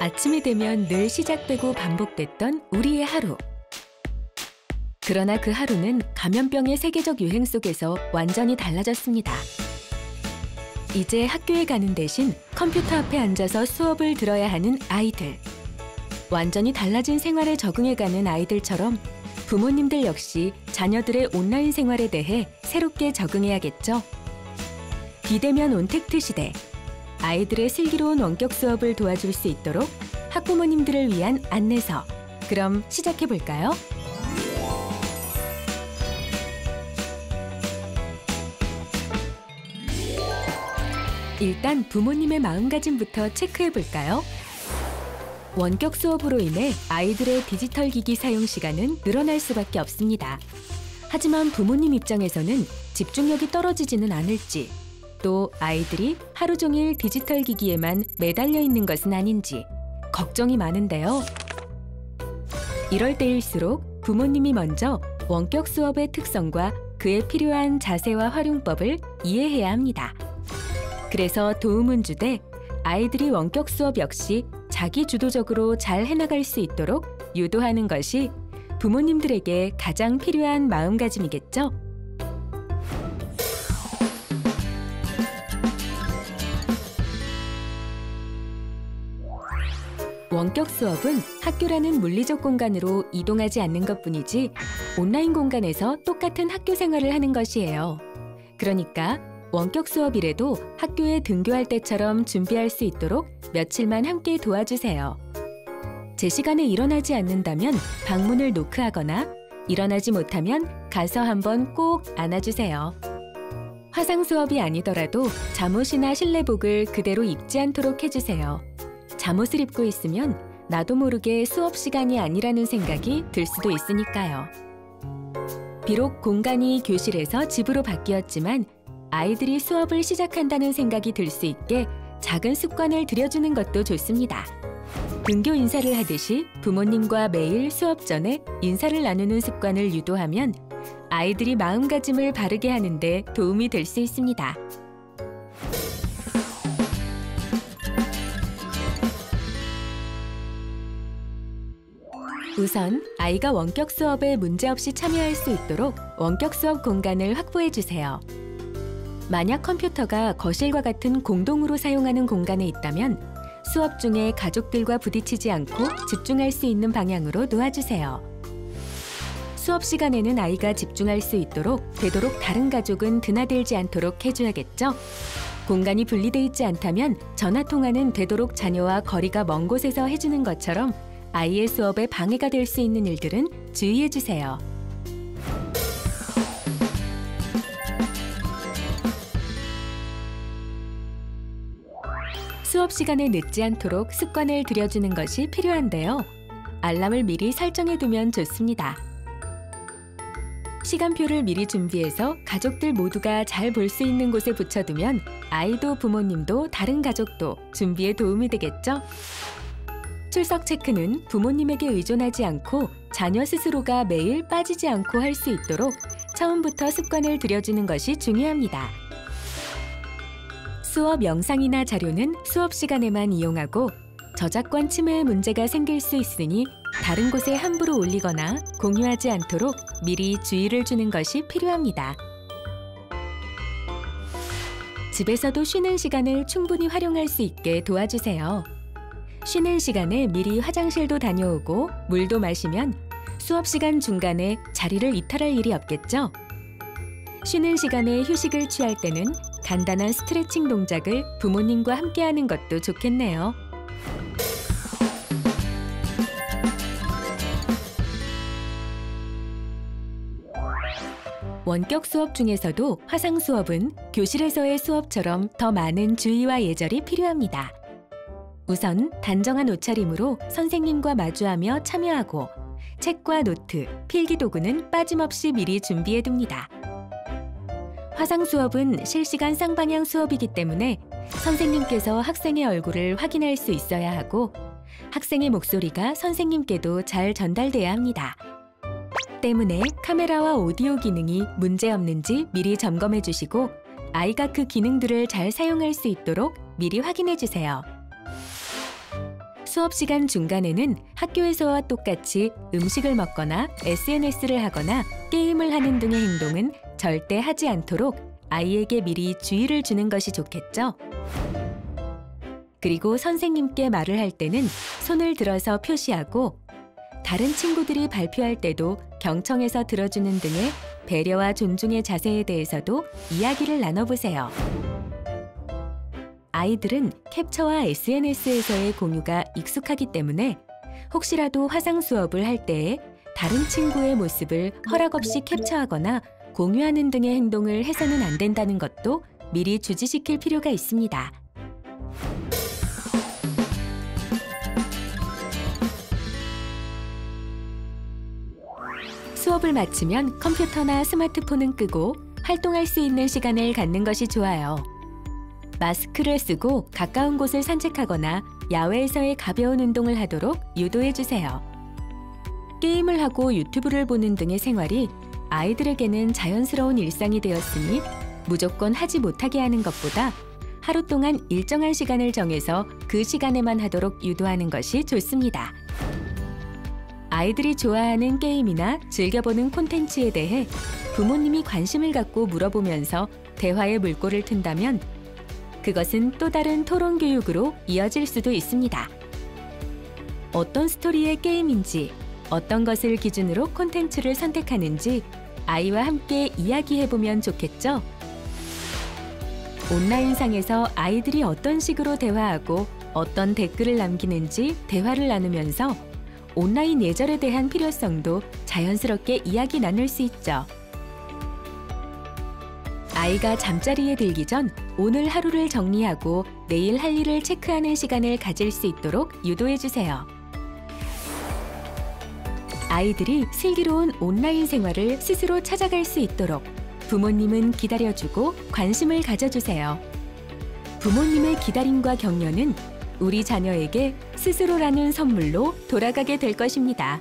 아침이 되면 늘 시작되고 반복됐던 우리의 하루. 그러나 그 하루는 감염병의 세계적 유행 속에서 완전히 달라졌습니다. 이제 학교에 가는 대신 컴퓨터 앞에 앉아서 수업을 들어야 하는 아이들. 완전히 달라진 생활에 적응해가는 아이들처럼 부모님들 역시 자녀들의 온라인 생활에 대해 새롭게 적응해야겠죠. 비대면 온택트 시대. 아이들의 슬기로운 원격 수업을 도와줄 수 있도록 학부모님들을 위한 안내서. 그럼 시작해 볼까요? 일단 부모님의 마음가짐부터 체크해 볼까요? 원격 수업으로 인해 아이들의 디지털 기기 사용 시간은 늘어날 수밖에 없습니다. 하지만 부모님 입장에서는 집중력이 떨어지지는 않을지, 또 아이들이 하루 종일 디지털 기기에만 매달려 있는 것은 아닌지 걱정이 많은데요. 이럴 때일수록 부모님이 먼저 원격 수업의 특성과 그에 필요한 자세와 활용법을 이해해야 합니다. 그래서 도움은 주되 아이들이 원격 수업 역시 자기 주도적으로 잘 해나갈 수 있도록 유도하는 것이 부모님들에게 가장 필요한 마음가짐이겠죠? 원격 수업은 학교라는 물리적 공간으로 이동하지 않는 것뿐이지 온라인 공간에서 똑같은 학교 생활을 하는 것이에요. 그러니까 원격 수업이라도 학교에 등교할 때처럼 준비할 수 있도록 며칠만 함께 도와주세요. 제 시간에 일어나지 않는다면 방문을 노크하거나 일어나지 못하면 가서 한번 꼭 안아주세요. 화상 수업이 아니더라도 잠옷이나 실내복을 그대로 입지 않도록 해주세요. 잠옷을 입고 있으면 나도 모르게 수업 시간이 아니라는 생각이 들 수도 있으니까요. 비록 공간이 교실에서 집으로 바뀌었지만 아이들이 수업을 시작한다는 생각이 들 수 있게 작은 습관을 들여주는 것도 좋습니다. 등교 인사를 하듯이 부모님과 매일 수업 전에 인사를 나누는 습관을 유도하면 아이들이 마음가짐을 바르게 하는 데 도움이 될 수 있습니다. 우선 아이가 원격 수업에 문제없이 참여할 수 있도록 원격 수업 공간을 확보해 주세요. 만약 컴퓨터가 거실과 같은 공동으로 사용하는 공간에 있다면 수업 중에 가족들과 부딪히지 않고 집중할 수 있는 방향으로 놓아주세요. 수업 시간에는 아이가 집중할 수 있도록 되도록 다른 가족은 드나들지 않도록 해줘야겠죠? 공간이 분리돼 있지 않다면 전화 통화는 되도록 자녀와 거리가 먼 곳에서 해주는 것처럼 아이의 수업에 방해가 될 수 있는 일들은 주의해 주세요. 수업 시간에 늦지 않도록 습관을 들여주는 것이 필요한데요. 알람을 미리 설정해 두면 좋습니다. 시간표를 미리 준비해서 가족들 모두가 잘 볼 수 있는 곳에 붙여두면 아이도 부모님도 다른 가족도 준비에 도움이 되겠죠? 출석 체크는 부모님에게 의존하지 않고 자녀 스스로가 매일 빠지지 않고 할 수 있도록 처음부터 습관을 들여주는 것이 중요합니다. 수업 영상이나 자료는 수업 시간에만 이용하고 저작권 침해 문제가 생길 수 있으니 다른 곳에 함부로 올리거나 공유하지 않도록 미리 주의를 주는 것이 필요합니다. 집에서도 쉬는 시간을 충분히 활용할 수 있게 도와주세요. 쉬는 시간에 미리 화장실도 다녀오고 물도 마시면 수업 시간 중간에 자리를 이탈할 일이 없겠죠? 쉬는 시간에 휴식을 취할 때는 간단한 스트레칭 동작을 부모님과 함께 하는 것도 좋겠네요. 원격 수업 중에서도 화상 수업은 교실에서의 수업처럼 더 많은 주의와 예절이 필요합니다. 우선 단정한 옷차림으로 선생님과 마주하며 참여하고 책과 노트, 필기도구는 빠짐없이 미리 준비해둡니다. 화상 수업은 실시간 쌍방향 수업이기 때문에 선생님께서 학생의 얼굴을 확인할 수 있어야 하고 학생의 목소리가 선생님께도 잘 전달돼야 합니다. 때문에 카메라와 오디오 기능이 문제없는지 미리 점검해 주시고 아이가 그 기능들을 잘 사용할 수 있도록 미리 확인해 주세요. 수업 시간 중간에는 학교에서와 똑같이 음식을 먹거나 SNS를 하거나 게임을 하는 등의 행동은 절대 하지 않도록 아이에게 미리 주의를 주는 것이 좋겠죠. 그리고 선생님께 말을 할 때는 손을 들어서 표시하고 다른 친구들이 발표할 때도 경청해서 들어주는 등의 배려와 존중의 자세에 대해서도 이야기를 나눠보세요. 아이들은 캡처와 SNS에서의 공유가 익숙하기 때문에 혹시라도 화상 수업을 할 때에 다른 친구의 모습을 허락 없이 캡처하거나 공유하는 등의 행동을 해서는 안 된다는 것도 미리 주지시킬 필요가 있습니다. 수업을 마치면 컴퓨터나 스마트폰은 끄고 활동할 수 있는 시간을 갖는 것이 좋아요. 마스크를 쓰고 가까운 곳을 산책하거나 야외에서의 가벼운 운동을 하도록 유도해 주세요. 게임을 하고 유튜브를 보는 등의 생활이 아이들에게는 자연스러운 일상이 되었으니 무조건 하지 못하게 하는 것보다 하루 동안 일정한 시간을 정해서 그 시간에만 하도록 유도하는 것이 좋습니다. 아이들이 좋아하는 게임이나 즐겨보는 콘텐츠에 대해 부모님이 관심을 갖고 물어보면서 대화의 물꼬를 튼다면 그것은 또 다른 토론 교육으로 이어질 수도 있습니다. 어떤 스토리의 게임인지, 어떤 것을 기준으로 콘텐츠를 선택하는지 아이와 함께 이야기해보면 좋겠죠? 온라인상에서 아이들이 어떤 식으로 대화하고 어떤 댓글을 남기는지 대화를 나누면서 온라인 예절에 대한 필요성도 자연스럽게 이야기 나눌 수 있죠. 아이가 잠자리에 들기 전 오늘 하루를 정리하고 내일 할 일을 체크하는 시간을 가질 수 있도록 유도해 주세요. 아이들이 슬기로운 온라인 생활을 스스로 찾아갈 수 있도록 부모님은 기다려주고 관심을 가져주세요. 부모님의 기다림과 격려는 우리 자녀에게 스스로라는 선물로 돌아가게 될 것입니다.